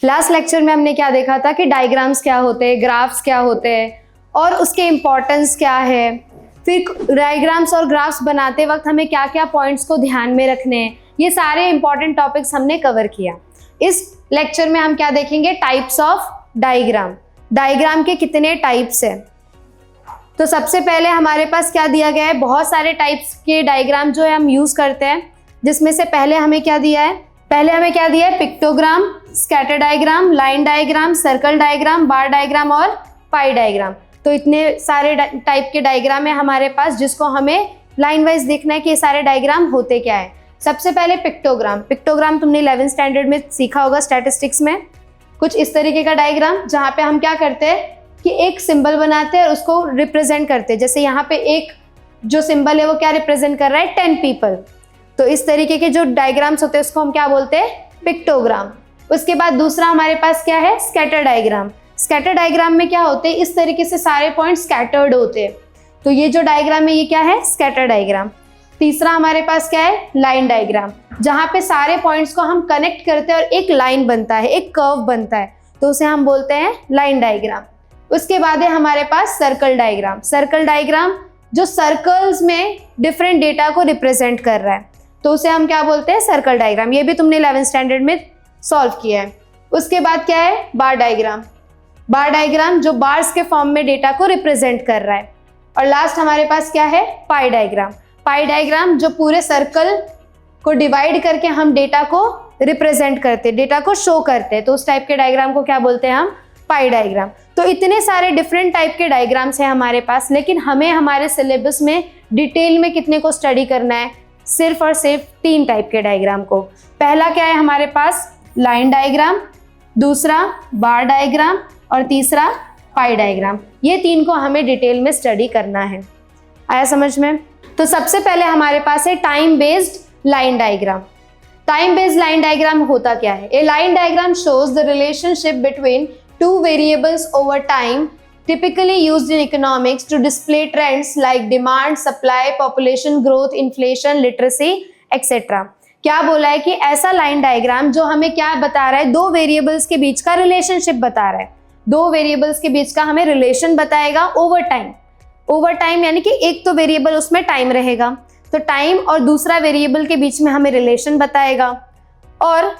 Last lecture में हमने क्या देखा था कि डायग्राम्स क्या होते हैं, ग्राफ्स क्या होते हैं और उसके इम्पोर्टेंस क्या है। फिर डायग्राम्स और ग्राफ्स बनाते वक्त हमें क्या क्या पॉइंट्स को ध्यान में रखने हैं, ये सारे इंपॉर्टेंट टॉपिक्स हमने कवर किया। इस लेक्चर में हम क्या देखेंगे, टाइप्स ऑफ डायग्राम। डायग्राम के कितने टाइप्स हैं। तो सबसे पहले हमारे पास क्या दिया गया है, बहुत सारे टाइप्स के डायग्राम जो है हम यूज करते हैं, जिसमें से पहले हमें क्या दिया है, pictogram, scatter diagram, line diagram, circle diagram, bar diagram और पाई डायग्राम। तो इतने सारे टाइप के डायग्राम है हमारे पास, जिसको हमें लाइन वाइज देखना है कि ये सारे डायग्राम होते क्या है। सबसे पहले पिक्टोग्राम। पिक्टोग्राम तुमने 11th स्टैंडर्ड में सीखा होगा स्टैटिस्टिक्स में। कुछ इस तरीके का डायग्राम जहाँ पे हम क्या करते हैं कि एक सिंबल बनाते हैं और उसको रिप्रेजेंट करते हैं। जैसे यहाँ पे एक जो सिंबल है वो क्या रिप्रेजेंट कर रहा है, 10 पीपल। तो इस तरीके के जो डायग्राम्स होते हैं उसको हम क्या बोलते हैं, पिक्टोग्राम। उसके बाद दूसरा हमारे पास क्या है, स्कैटर डायग्राम। स्कैटर डायग्राम में क्या होते हैं, इस तरीके से सारे पॉइंट स्कैटर्ड होते हैं। तो ये जो डायग्राम है ये क्या है, स्कैटर डायग्राम। तीसरा हमारे पास क्या है, लाइन डायग्राम, जहाँ पे सारे पॉइंट्स को हम कनेक्ट करते हैं और एक लाइन बनता है, एक कर्व बनता है, तो उसे हम बोलते हैं लाइन डायग्राम। उसके बाद है हमारे पास सर्कल डायग्राम। सर्कल डायग्राम जो सर्कल्स में डिफरेंट डेटा को रिप्रेजेंट कर रहा है, तो उसे हम क्या बोलते हैं, सर्कल डायग्राम। ये भी तुमने 11th स्टैंडर्ड में सॉल्व किया है। उसके बाद क्या है, बार डायग्राम। बार डायग्राम जो बार्स के फॉर्म में डेटा को रिप्रेजेंट कर रहा है। और लास्ट हमारे पास क्या है, पाई डायग्राम। पाई डायग्राम जो पूरे सर्कल को डिवाइड करके हम डेटा को रिप्रेजेंट करते हैं, डेटा को शो करते हैं, तो उस टाइप के डायग्राम को क्या बोलते हैं हम, पाई डायग्राम। तो इतने सारे डिफरेंट टाइप के डायग्राम्स हैं हमारे पास, लेकिन हमें हमारे सिलेबस में डिटेल में कितने को स्टडी करना है, सिर्फ और सिर्फ 3 टाइप के डायग्राम को। पहला क्या है हमारे पास, लाइन डायग्राम, दूसरा बार डायग्राम और तीसरा पाई डायग्राम। ये 3 को हमें डिटेल में स्टडी करना है। आया समझ में। तो सबसे पहले हमारे पास है time based line diagram. Time based line diagram होता क्या है, a line diagram shows the relationship between two variables over time, typically used in economics to display trends like demand, supply, population growth, inflation, literacy, etc. क्या बोला है कि ऐसा line diagram जो हमें क्या बता रहा है, 2 वेरिएबल्स के बीच का रिलेशनशिप बता रहा है। 2 वेरिएबल्स के बीच का हमें रिलेशन बताएगा ओवर टाइम। ओवर टाइम यानी कि एक तो वेरिएबल उसमें टाइम रहेगा, तो टाइम और दूसरा वेरिएबल के बीच में हमें रिलेशन बताएगा। और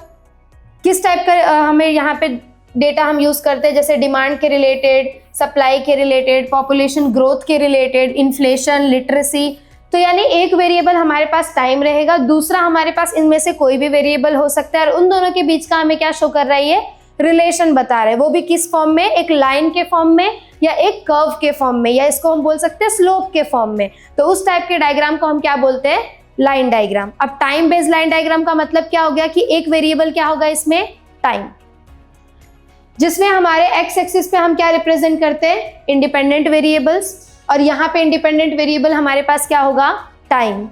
किस टाइप का हमें यहाँ पे डेटा हम यूज करते हैं, जैसे डिमांड के रिलेटेड, सप्लाई के रिलेटेड, पॉपुलेशन ग्रोथ के रिलेटेड, इन्फ्लेशन, लिटरेसी। तो यानी एक वेरिएबल हमारे पास टाइम रहेगा, दूसरा हमारे पास इनमें से कोई भी वेरिएबल हो सकता है, और उन दोनों के बीच का हमें क्या शो कर रहा है, ये रिलेशन बता रहा है। वो भी किस फॉर्म में, एक लाइन के फॉर्म में या एक कर्व के फॉर्म में, या इसको हम बोल सकते हैं स्लोप के फॉर्म में। तो उस टाइप के डायग्राम को हम क्या बोलते हैं, लाइन डायग्राम। अब टाइम बेस्ड लाइन डायग्राम का मतलब क्या हो गया कि एक वेरिएबल क्या होगा इसमें, टाइम, जिसमें हमारे एक्स एक्सिस पे हम क्या रिप्रेजेंट करते हैं, इंडिपेंडेंट वेरिएबल्स, और यहाँ पे इंडिपेंडेंट वेरिएबल हमारे पास क्या होगा, टाइम।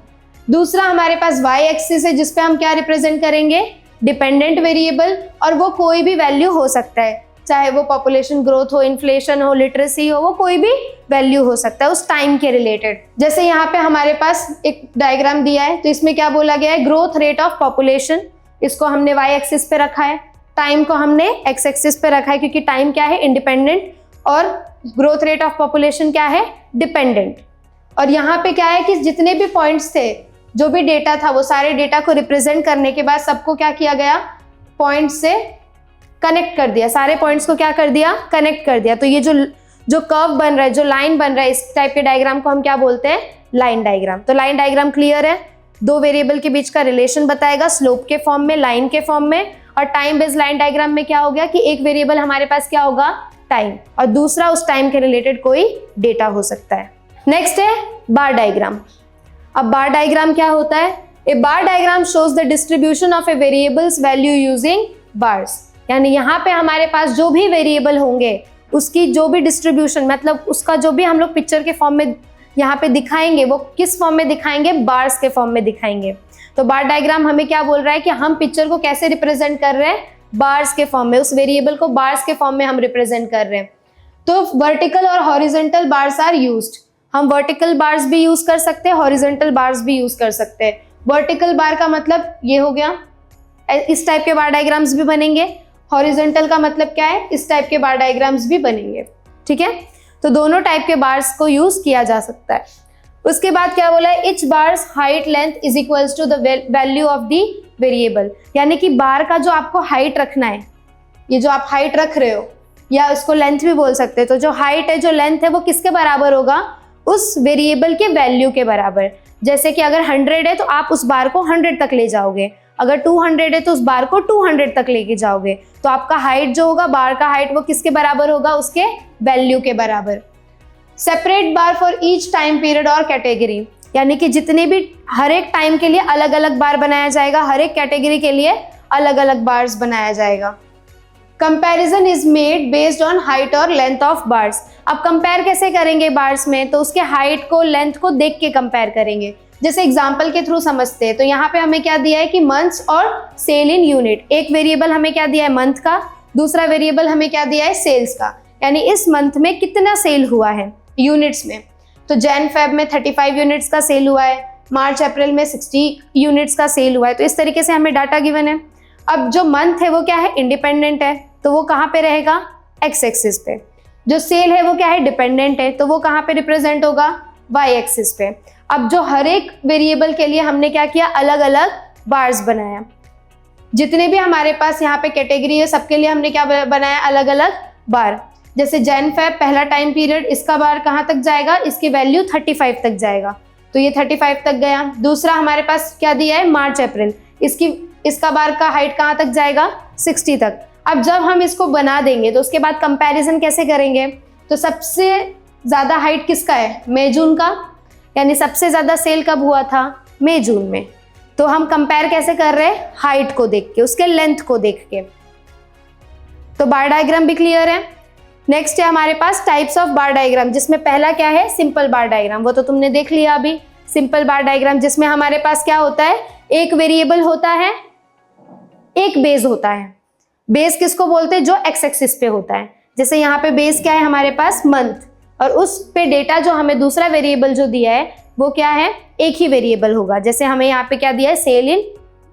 दूसरा हमारे पास वाई एक्सिस है, जिसपे हम क्या रिप्रेजेंट करेंगे, डिपेंडेंट वेरिएबल, और वो कोई भी वैल्यू हो सकता है, चाहे वो पॉपुलेशन ग्रोथ हो, इन्फ्लेशन हो, लिटरेसी हो, वो कोई भी वैल्यू हो सकता है उस टाइम के रिलेटेड। जैसे यहाँ पे हमारे पास एक डायग्राम दिया है, तो इसमें क्या बोला गया है, ग्रोथ रेट ऑफ पॉपुलेशन, इसको हमने वाई एक्सिस पे रखा है, टाइम को हमने एक्स एक्सिस पे रखा है, क्योंकि टाइम क्या है, इंडिपेंडेंट, और ग्रोथ रेट ऑफ पॉपुलेशन क्या है, डिपेंडेंट। और यहाँ पे क्या है कि जितने भी पॉइंट्स थे, जो भी डेटा था, वो सारे डेटा को रिप्रेजेंट करने के बाद सबको क्या किया गया, पॉइंट से कनेक्ट कर दिया, सारे पॉइंट्स को क्या कर दिया, कनेक्ट कर दिया। तो ये जो कर्व बन रहा है, जो लाइन बन रहा है, इस टाइप के डायग्राम को हम क्या बोलते हैं, लाइन डायग्राम। तो लाइन डायग्राम क्लियर है, 2 वेरिएबल के बीच का रिलेशन बताएगा, स्लोप के फॉर्म में, लाइन के फॉर्म में। और टाइम बेस्ड लाइन डायग्राम में क्या हो गया कि एक वेरिएबल हमारे पास क्या होगा, टाइम, और दूसरा उस टाइम के रिलेटेड कोई डेटा हो सकता है। नेक्स्ट है बार डायग्राम। अब बार डायग्राम क्या होता है, a bar diagram shows the distribution of a variable's value using bars. यानी यहाँ पे हमारे पास जो भी वेरिएबल होंगे उसकी जो भी डिस्ट्रीब्यूशन, मतलब उसका जो भी हम लोग पिक्चर के फॉर्म में यहाँ पे दिखाएंगे, वो किस फॉर्म में दिखाएंगे, बार्स के फॉर्म में दिखाएंगे। तो बार डायग्राम हमें क्या बोल रहा है कि हम पिक्चर को कैसे रिप्रेजेंट कर रहे हैं, बार्स के फॉर्म में, उस वेरिएबल को बार्स के फॉर्म में हम रिप्रेजेंट कर रहे हैं। तो वर्टिकल और हॉरिजॉन्टल बार्स आर यूज्ड। हम वर्टिकल बार्स भी यूज कर सकते हैं, हॉरिजॉन्टल बार्स भी यूज कर सकते हैं। वर्टिकल बार का मतलब ये हो गया, इस टाइप के बार डायग्राम्स भी बनेंगे, हॉरिजॉन्टल का मतलब क्या है, इस टाइप के बार डायग्राम्स भी बनेंगे, ठीक है। तो दोनों टाइप के बार्स को यूज किया जा सकता है। उसके बाद क्या बोला है, each bars height length is equals to the value of the variable, यानी कि बार का जो आपको हाइट रखना है, ये जो आप हाइट रख रहे हो या उसको लेंथ भी बोल सकते हैं, तो जो हाइट है जो लेंथ है वो किसके बराबर होगा, उस वेरिएबल के वैल्यू के बराबर। जैसे कि अगर 100 है तो आप उस बार को 100 तक ले जाओगे, अगर 200 है तो उस बार को 200 तक लेके जाओगे, तो आपका हाइट जो होगा, बार का हाइट, वो किसके बराबर होगा, उसके वैल्यू के बराबर। Separate bar for each time period और कैटेगरी, यानी कि जितने भी हर एक टाइम के लिए अलग अलग बार बनाया जाएगा, हर एक कैटेगरी के लिए अलग अलग बार्स बनाया जाएगा। Comparison is made based on height और लेंथ ऑफ बार्स। अब कंपेयर कैसे करेंगे बार्स में, तो उसके हाइट को, लेंथ को देख के कंपेयर करेंगे। जैसे एग्जांपल के थ्रू समझते हैं, तो यहाँ पे हमें क्या दिया है कि मंथ्स और सेल इन यूनिट, एक वेरिएबल हमें क्या दिया है, मंथ का, दूसरा वेरिएबल हमें क्या दिया है, सेल्स का, यानी इस मंथ में कितना सेल हुआ है यूनिट्स में। तो जैन फेब में 35 यूनिट्स का सेल हुआ है, मार्च अप्रैल में 60 यूनिट्स का सेल हुआ है। तो इस तरीके से हमें डाटा गिवन है। अब जो मंथ है वो क्या है, इंडिपेंडेंट है, तो वो कहाँ पे रहेगा, एक्स एक्सिस पे। जो सेल है वो क्या है, डिपेंडेंट है, तो वो कहाँ पे रिप्रेजेंट होगा, वाई एक्सिस पे। अब जो हर एक वेरिएबल के लिए हमने क्या किया, अलग अलग बार्स बनाया। जितने भी हमारे पास यहाँ पे कैटेगरी है सबके लिए हमने क्या बनाया, अलग अलग बार। जैसे जैन फेब पहला टाइम पीरियड, इसका बार कहाँ तक जाएगा, इसकी वैल्यू 35 तक जाएगा, तो ये 35 तक गया। दूसरा हमारे पास क्या दिया है, मार्च अप्रैल, इसका बार का हाइट कहाँ तक जाएगा, 60 तक। अब जब हम इसको बना देंगे तो उसके बाद कंपैरिजन कैसे करेंगे, तो सबसे ज़्यादा हाइट किसका है, मई जून का, यानी सबसे ज़्यादा सेल कब हुआ था, मई जून में। तो हम कंपेयर कैसे कर रहे हैं, हाइट को देख के, उसके लेंथ को देख के। तो बार डायग्राम भी क्लियर है। नेक्स्ट है हमारे पास टाइप्स ऑफ बार डायग्राम, जिसमें पहला क्या है, सिंपल बार डायग्राम, वो तो तुमने देख लिया अभी। सिंपल बार डायग्राम जिसमें हमारे पास क्या होता है, एक वेरिएबल होता है, एक बेस होता है। बेस किसको बोलते हैं, जो एक्स एक्सिस पे होता है। जैसे यहाँ पे बेस क्या है हमारे पास, मंथ, और उस पे डेटा जो हमें दूसरा वेरिएबल जो दिया है वो क्या है, एक ही वेरिएबल होगा। जैसे हमें यहाँ पे क्या दिया है,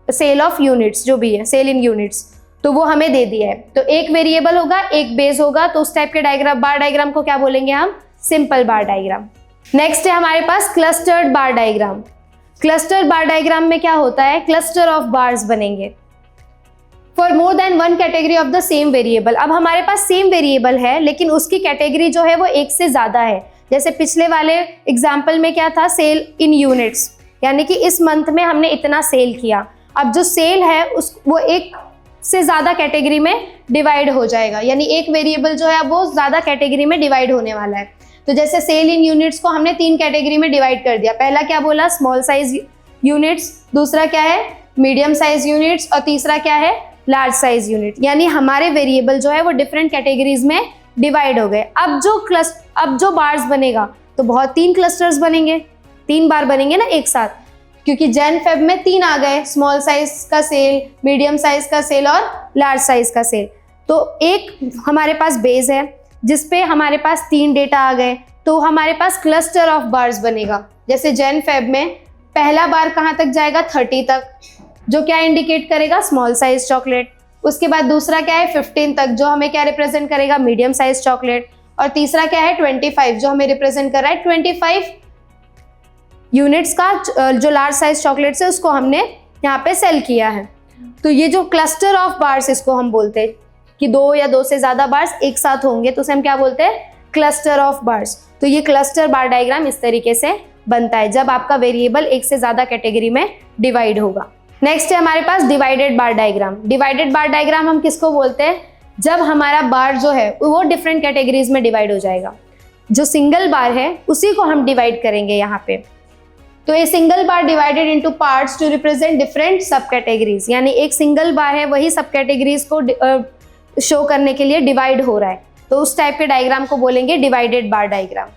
सेल ऑफ यूनिट्स, जो भी है सेल इन यूनिट्स, तो वो हमें दे दिया है। तो एक वेरिएबल होगा, एक बेस होगा, तो उस टाइप के डायग्राम, बार डायग्राम को क्या बोलेंगे हम, सिंपल बार डायग्राम। नेक्स्ट है हमारे पास क्लस्टर्ड बार डायग्राम। क्लस्टर्ड बार डायग्राम में क्या होता है, क्लस्टर ऑफ बार्स बनेंगे for more than one category of the same variable. अब हमारे पास सेम वेरिएबल है लेकिन उसकी कैटेगरी जो है वो एक से ज्यादा है। जैसे पिछले वाले एग्जाम्पल में क्या था, सेल इन यूनिट्स, यानी कि इस मंथ में हमने इतना सेल किया। अब जो सेल है वो एक से ज्यादा कैटेगरी में डिवाइड हो जाएगा, यानी एक वेरिएबल जो है वो ज्यादा कैटेगरी में डिवाइड होने वाला है। तो जैसे सेल इन यूनिट्स को हमने 3 कैटेगरी में डिवाइड कर दिया। पहला क्या बोला, स्मॉल साइज यूनिट्स, दूसरा क्या है, मीडियम साइज यूनिट्स, और तीसरा क्या है, लार्ज साइज यूनिट। यानी हमारे वेरिएबल जो है वो डिफरेंट कैटेगरीज में डिवाइड हो गए। अब जो बार्स बनेगा तो बहुत 3 क्लस्टर्स बनेंगे, 3 बार बनेंगे ना एक साथ, क्योंकि जैन फेब में 3 आ गए, स्मॉल साइज का सेल, मीडियम साइज का सेल और लार्ज साइज का सेल। तो एक हमारे पास बेस है जिसपे हमारे पास 3 डेटा आ गए, तो हमारे पास क्लस्टर ऑफ बार्स बनेगा। जैसे जैन फेब में पहला बार कहाँ तक जाएगा, 30 तक, जो क्या इंडिकेट करेगा, स्मॉल साइज चॉकलेट। उसके बाद दूसरा क्या है, 15 तक, जो हमें क्या रिप्रेजेंट करेगा, मीडियम साइज चॉकलेट। और तीसरा क्या है, 25, जो हमें रिप्रेजेंट कर रहा है 25 यूनिट्स का, जो लार्ज साइज चॉकलेट्स है उसको हमने यहाँ पे सेल किया है। तो ये जो क्लस्टर ऑफ बार्स इसको हम बोलते हैं कि 2 या 2 से ज्यादा बार्स एक साथ होंगे, तो उसे हम क्या बोलते हैं, क्लस्टर ऑफ बार्स। तो ये क्लस्टर बार डायग्राम इस तरीके से बनता है जब आपका वेरिएबल एक से ज्यादा कैटेगरी में डिवाइड होगा। नेक्स्ट है हमारे पास divided bar diagram. Divided bar diagram हम किसको बोलते हैं, जब हमारा बार जो है वो डिफरेंट कैटेगरीज में डिवाइड हो जाएगा। जो सिंगल बार है उसी को हम डिवाइड करेंगे यहाँ पे। तो ये single bar divided into parts to represent different subcategories, यानी एक सिंगल बार है वही सब कैटेगरीज को शो करने के लिए डिवाइड हो रहा है, तो उस टाइप के डायग्राम को बोलेंगे divided bar diagram.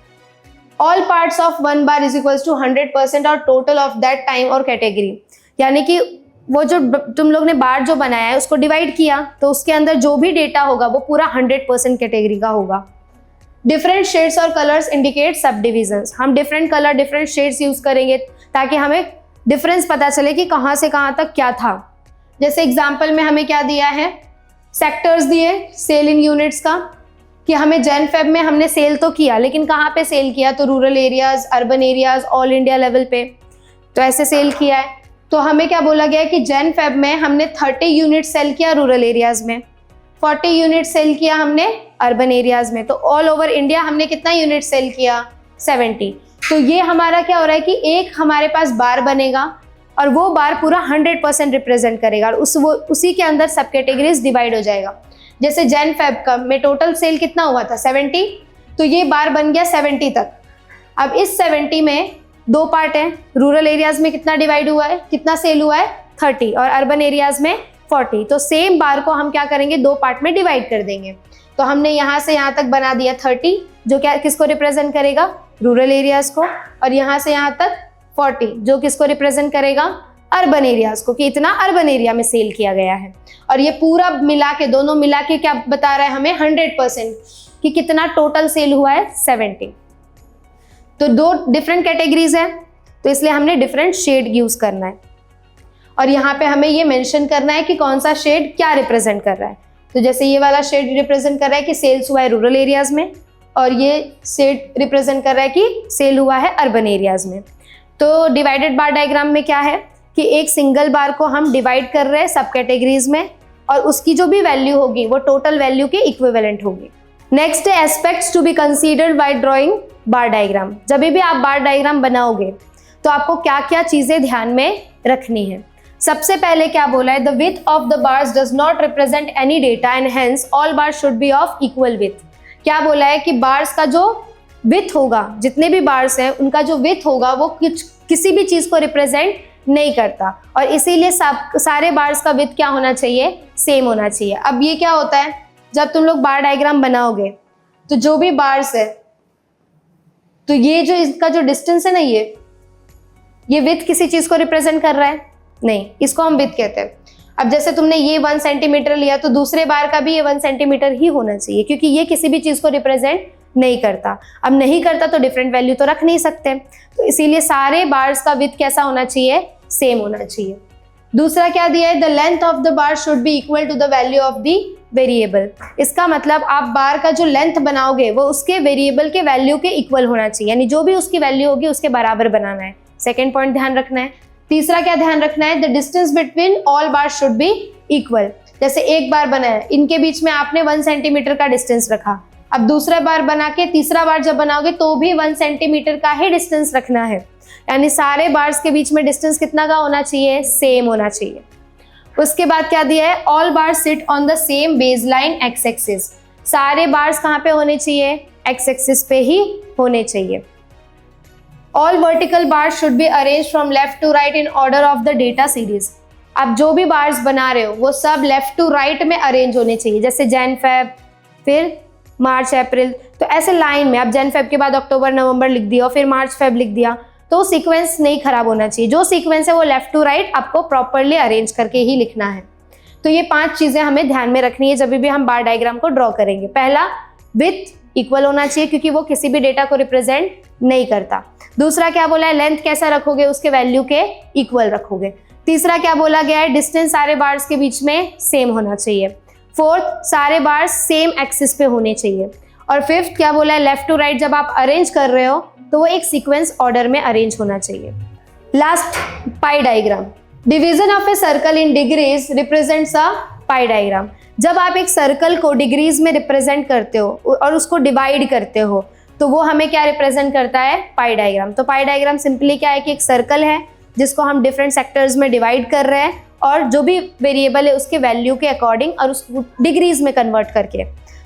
All parts of one bar is equals to 100% और टोटल ऑफ दैट टाइम और कैटेगरी, यानी कि वो जो तुम लोग ने बार जो बनाया है उसको डिवाइड किया तो उसके अंदर जो भी डेटा होगा वो पूरा 100% कैटेगरी का होगा। डिफरेंट शेड्स और कलर्स इंडिकेट सब डिविजन्स। हम different colour, different shades use करेंगे ताकि हमें डिफरेंस पता चले कि कहाँ से कहाँ तक क्या था। जैसे एग्जाम्पल में हमें क्या दिया है, सेक्टर्स दिए सेल इन यूनिट्स का, कि हमें जैन फेब में हमने सेल तो किया, लेकिन कहाँ पे सेल किया, तो rural areas, urban areas, all India level पे, तो ऐसे सेल किया है। तो हमें क्या बोला गया है कि जैन फेब में हमने 30 यूनिट सेल किया रूरल एरियाज में, 40 यूनिट सेल किया हमने अर्बन एरियाज में, तो ऑल ओवर इंडिया हमने कितना यूनिट सेल किया, 70। तो ये हमारा क्या हो रहा है कि एक हमारे पास बार बनेगा और वो बार पूरा 100% रिप्रेजेंट करेगा, और उसी के अंदर सब कैटेगरीज डिवाइड हो जाएगा। जैसे जैन फेब का में टोटल सेल कितना हुआ था, 70, तो ये बार बन गया 70 तक। अब इस 70 में दो पार्ट हैं, रूरल एरियाज में कितना डिवाइड हुआ है, कितना सेल हुआ है, 30, और अर्बन एरियाज में 40। तो सेम बार को हम क्या करेंगे, दो पार्ट में डिवाइड कर देंगे। तो हमने यहाँ से यहाँ तक बना दिया 30, जो क्या किसको रिप्रेजेंट करेगा, रूरल एरियाज को, और यहाँ से यहाँ तक 40, जो किसको रिप्रेजेंट करेगा, अर्बन एरियाज को, कि इतना अर्बन एरिया में सेल किया गया है। और ये पूरा मिला के, दोनों मिला के क्या बता रहा है हमें, 100% कि कितना टोटल सेल हुआ है, 70। तो दो डिफरेंट कैटेगरीज है, तो इसलिए हमने डिफरेंट शेड यूज करना है, और यहाँ पे हमें ये मेंशन करना है कि कौन सा शेड क्या रिप्रेजेंट कर रहा है। तो जैसे ये वाला शेड रिप्रेजेंट कर रहा है कि सेल्स हुआ है रूरल एरियाज में, और ये शेड रिप्रेजेंट कर रहा है कि सेल हुआ है अर्बन एरियाज में। तो डिवाइडेड बार डायग्राम में क्या है कि एक सिंगल बार को हम डिवाइड कर रहे हैं सब कैटेगरीज में, और उसकी जो भी वैल्यू होगी वो टोटल वैल्यू के इक्विवेलेंट होगी। नेक्स्ट है aspects to be considered by drawing bar diagram. जब भी आप बार डायग्राम बनाओगे तो आपको क्या क्या चीजें ध्यान में रखनी है। सबसे पहले क्या बोला है, the width of the bars does not represent any data and hence all bars should B of equal width. क्या बोला है कि बार्स का जो विड्थ होगा, जितने भी बार्स हैं उनका जो विड्थ होगा वो किसी भी चीज को रिप्रेजेंट नहीं करता, और इसीलिए सारे बार्स का विड्थ क्या होना चाहिए, सेम होना चाहिए। अब ये क्या होता है, जब तुम लोग बार डायग्राम बनाओगे तो जो भी बार्स है, तो ये जो इसका जो डिस्टेंस है ना, ये विड्थ किसी चीज को रिप्रेजेंट कर रहा है, नहीं, इसको हम विड्थ कहते हैं। अब जैसे तुमने ये 1 सेंटीमीटर लिया तो दूसरे बार का भी ये 1 सेंटीमीटर ही होना चाहिए, क्योंकि ये किसी भी चीज को रिप्रेजेंट नहीं करता। अब नहीं करता तो डिफरेंट वैल्यू तो रख नहीं सकते, तो इसीलिए सारे बार्स का विड्थ कैसा होना चाहिए, सेम होना चाहिए। दूसरा क्या दिया है, the length of the bar should be equal to the value of the variable. इसका मतलब आप बार का जो लेंथ बनाओगे वो उसके वेरिएबल के वैल्यू के इक्वल होना चाहिए, यानी जो भी उसकी वैल्यू होगी उसके बराबर बनाना है। सेकेंड पॉइंट ध्यान रखना है। तीसरा क्या ध्यान रखना है, the distance between all bar should be equal. जैसे एक बार बना है, इनके बीच में आपने 1 सेंटीमीटर का डिस्टेंस रखा, अब दूसरा बार बना के तीसरा बार जब बनाओगे तो भी 1 सेंटीमीटर का ही डिस्टेंस रखना है, यानी सारे बार्स के बीच में डिस्टेंस कितना का होना चाहिए, सेम होना चाहिए। उसके बाद क्या दिया है, all bars sit on the same baseline x axis. सारे बार्स कहाँ पे होने चाहिए, एक्स एक्सिस पे ही होने चाहिए। All vertical bars should be arrange from left to right in order of the data series. आप जो भी बार्स बना रहे हो वो सब लेफ्ट टू राइट में अरेंज होने चाहिए, जैसे जैन फेब, फिर मार्च अप्रैल, तो ऐसे लाइन में। आप जैन फेब के बाद अक्टूबर नवंबर लिख दिया, फिर मार्च फेब लिख दिया, तो सीक्वेंस नहीं खराब होना चाहिए। जो सीक्वेंस है वो लेफ्ट टू राइट आपको प्रॉपरली अरेंज करके ही लिखना है। तो ये 5 चीजें हमें ध्यान में रखनी है जब भी हम बार डायग्राम को ड्रॉ करेंगे। पहला, विड्थ इक्वल होना चाहिए क्योंकि वो किसी भी डेटा को रिप्रेजेंट नहीं करता। दूसरा क्या बोला है, लेंथ कैसा रखोगे, उसके वैल्यू के इक्वल रखोगे। तीसरा क्या बोला गया है, डिस्टेंस सारे बार्स के बीच में सेम होना चाहिए। फोर्थ, सारे बार्स सेम एक्सिस पे होने चाहिए। और फिफ्थ क्या बोला है, लेफ्ट टू राइट जब आप अरेंज कर रहे हो तो वो एक सीक्वेंस ऑर्डर में अरेंज होना चाहिए। Last, pi diagram. Division of a circle in degrees represents a pie diagram. जब आप एक सर्कल को डिग्रीज में रिप्रेजेंट करते हो और उसको डिवाइड करते हो तो वो हमें क्या रिप्रेजेंट करता है, पाई डायग्राम। तो पाई डायग्राम सिंपली क्या है कि एक सर्कल है जिसको हम डिफरेंट सेक्टर्स में डिवाइड कर रहे हैं और जो भी वेरिएबल है उसके वैल्यू के अकॉर्डिंग और उसको डिग्रीज में कन्वर्ट करके,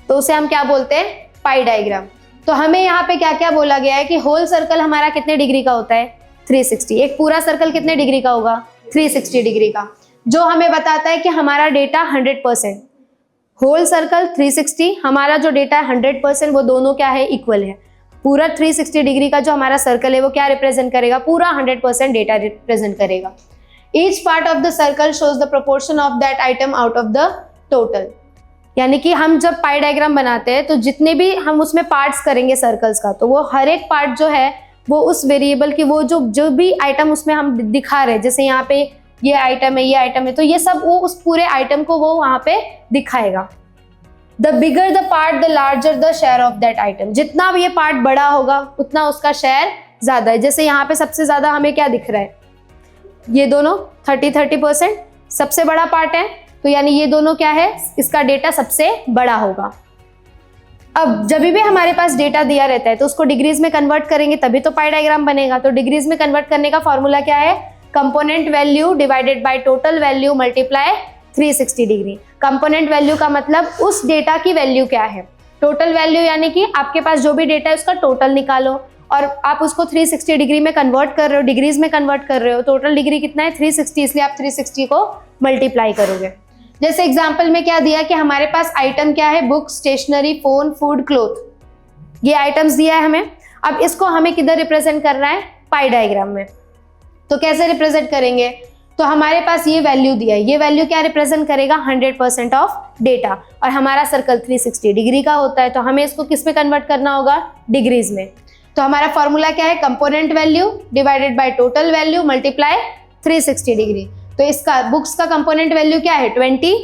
तो उसे हम क्या बोलते हैं, पाई डायग्राम। तो हमें यहाँ पे क्या क्या बोला गया है कि होल सर्कल हमारा कितने डिग्री का होता है, 360। एक पूरा सर्कल कितने डिग्री का होगा, 360 डिग्री का, जो हमें बताता है कि हमारा डेटा 100%। होल सर्कल 360, हमारा जो डेटा है 100%, वो दोनों क्या है, इक्वल है। पूरा 360 डिग्री का जो हमारा सर्कल है वो क्या रिप्रेजेंट करेगा, पूरा 100% डेटा रिप्रेजेंट करेगा। Each part of the circle shows the proportion of that item out of the total. यानी कि हम जब पाई डायग्राम बनाते हैं तो जितने भी हम उसमें पार्ट्स करेंगे सर्कल्स का, तो वो हर एक पार्ट जो है वो उस वेरिएबल की वो जो भी आइटम उसमें हम दिखा रहे हैं, जैसे यहाँ पे ये आइटम है, ये आइटम है, तो ये सब वो उस पूरे आइटम को वो वहां पे दिखाएगा। The bigger the part the larger the share of that item, जितना भी ये पार्ट बड़ा होगा उतना उसका शेयर ज्यादा है। जैसे यहाँ पे सबसे ज्यादा हमें क्या दिख रहा है, ये दोनों 30% सबसे बड़ा पार्ट है, तो यानी ये दोनों क्या है, इसका डेटा सबसे बड़ा होगा। अब जब भी हमारे पास डेटा दिया रहता है तो उसको डिग्रीज में कन्वर्ट करेंगे तभी तो पाई डायग्राम बनेगा। तो डिग्रीज में कन्वर्ट करने का फॉर्मूला क्या है, component value divided by total value multiply 360 degree. Component value का मतलब उस डेटा की वैल्यू क्या है, टोटल वैल्यू यानी कि आपके पास जो भी डेटा है उसका टोटल निकालो और आप उसको 360 डिग्री में कन्वर्ट कर रहे हो, डिग्रीज में कन्वर्ट कर रहे हो। टोटल डिग्री कितना है 360, इसलिए आप 360 को मल्टीप्लाई करोगे। जैसे एग्जाम्पल में क्या दिया कि हमारे पास आइटम क्या है, book, stationery, phone, food, cloth, ये आइटम्स दिया है हमें। अब इसको हमें किधर रिप्रेजेंट करना है, पाई डायग्राम में। तो कैसे रिप्रेजेंट करेंगे, तो हमारे पास ये वैल्यू दिया है, ये वैल्यू क्या रिप्रेजेंट करेगा 100% ऑफ डेटा, और हमारा सर्कल 360 डिग्री का होता है, तो हमें इसको किस में कन्वर्ट करना होगा, डिग्रीज में। तो हमारा फॉर्मूला क्या है, component value divided by total value multiply 360 degree. तो इसका बुक्स का कंपोनेंट वैल्यू क्या है 20,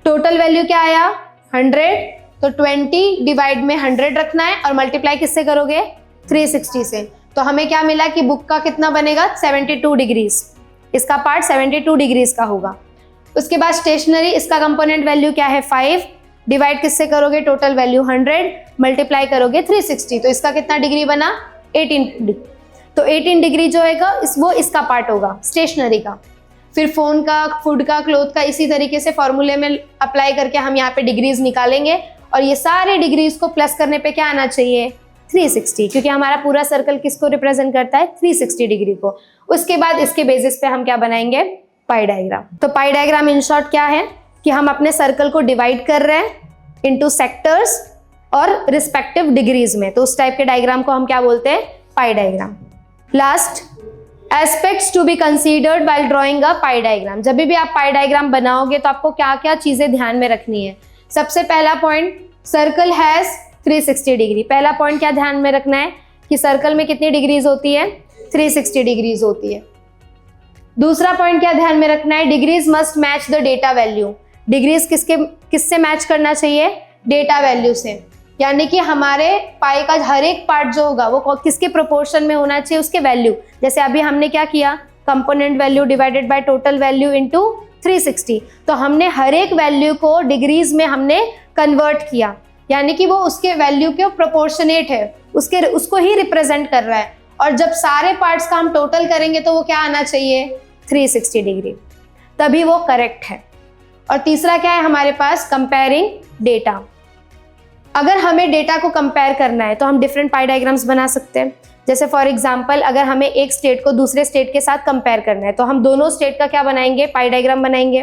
टोटल वैल्यू क्या आया 100, तो 20 डिवाइड में 100 रखना है और मल्टीप्लाई किससे करोगे 360 से। तो हमें क्या मिला कि बुक का कितना बनेगा 72 डिग्रीज, इसका पार्ट 72 डिग्रीज का होगा। उसके बाद स्टेशनरी, इसका कंपोनेंट वैल्यू क्या है 5, डिवाइड किससे करोगे टोटल वैल्यू 100, मल्टीप्लाई करोगे 360, तो इसका कितना डिग्री बना 18 डिग्री। तो 18 डिग्री जो है वो इसका पार्ट होगा स्टेशनरी का। फिर फोन का, फूड का, क्लोथ का, इसी तरीके से फॉर्मूले में अप्लाई करके हम यहाँ पे डिग्रीज निकालेंगे और ये सारे डिग्रीज को प्लस करने पे क्या आना चाहिए 360, क्योंकि हमारा पूरा सर्कल किसको रिप्रेजेंट करता है 360 डिग्री को। उसके बाद इसके बेसिस पे हम क्या बनाएंगे, पाई डायग्राम। तो पाई डायग्राम इन शॉर्ट क्या है कि हम अपने सर्कल को डिवाइड कर रहे हैं इनटू सेक्टर्स और रिस्पेक्टिव डिग्रीज में, तो उस टाइप के डायग्राम को हम क्या बोलते हैं, pie diagram. Last, aspects to be considered while drawing a pie diagram. जब भी आप पाई डायग्राम बनाओगे तो आपको क्या क्या चीजें ध्यान में रखनी है। सबसे पहला पॉइंट, सर्कल हैज 360 डिग्री। पहला पॉइंट क्या ध्यान में रखना है कि सर्कल में कितनी डिग्रीज होती है 360 डिग्रीज होती है। दूसरा पॉइंट क्या ध्यान में रखना है, degrees must match the data value. Degrees किससे मैच करना चाहिए, डेटा वैल्यू से, यानी कि हमारे पाई का हर एक पार्ट जो होगा वो किसके प्रोपोर्शन में होना चाहिए, उसके वैल्यू। जैसे अभी हमने क्या किया, component value divided by total value into 360, तो हमने हर एक वैल्यू को डिग्रीज में हमने कन्वर्ट किया, यानी कि वो उसके वैल्यू के प्रोपोर्शनेट है, उसको ही रिप्रेजेंट कर रहा है। और जब सारे पार्ट्स का हम टोटल करेंगे तो वो क्या आना चाहिए 360 डिग्री, तभी वो करेक्ट है। और तीसरा क्या है हमारे पास, कंपेयरिंग डेटा। अगर हमें डेटा को कंपेयर करना है तो हम डिफरेंट पाई डायग्राम्स बना सकते हैं। जैसे फॉर एग्जांपल अगर हमें एक स्टेट को दूसरे स्टेट के साथ कंपेयर करना है तो हम दोनों स्टेट का क्या बनाएंगे, पाई डायग्राम बनाएंगे।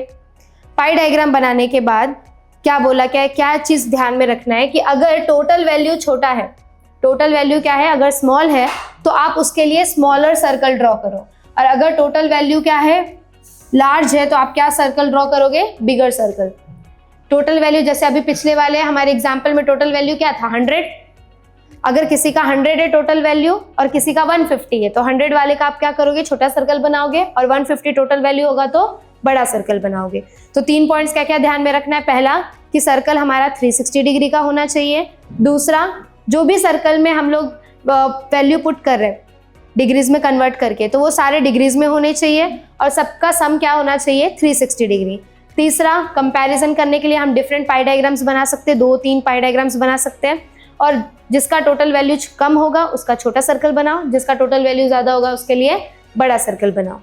पाई डायग्राम बनाने के बाद क्या बोला, क्या चीज़ ध्यान में रखना है कि अगर टोटल वैल्यू छोटा है, टोटल वैल्यू क्या है, अगर स्मॉल है तो आप उसके लिए स्मॉलर सर्कल ड्रॉ करो, और अगर टोटल वैल्यू क्या है लार्ज है तो आप क्या सर्कल ड्रॉ करोगे, बिगर सर्कल। टोटल वैल्यू जैसे अभी पिछले वाले हमारे एग्जाम्पल में टोटल वैल्यू क्या था 100, अगर किसी का 100 है टोटल वैल्यू और किसी का 150 है तो 100 वाले का आप क्या करोगे, छोटा सर्कल बनाओगे, और 150 टोटल वैल्यू होगा तो बड़ा सर्कल बनाओगे। तो 3 पॉइंट्स क्या क्या ध्यान में रखना है, पहला कि सर्कल हमारा 360 डिग्री का होना चाहिए। दूसरा, जो भी सर्कल में हम लोग वैल्यू पुट कर रहे हैं डिग्रीज में कन्वर्ट करके, तो वो सारे डिग्रीज में होने चाहिए और सबका सम क्या होना चाहिए 360 डिग्री। तीसरा, कंपैरिजन करने के लिए हम डिफरेंट पाई डायग्राम्स बना सकते हैं, 2-3 पाई डायग्राम्स बना सकते हैं, और जिसका टोटल वैल्यू कम होगा उसका छोटा सर्कल बनाओ, जिसका टोटल वैल्यू ज़्यादा होगा उसके लिए बड़ा सर्कल बनाओ।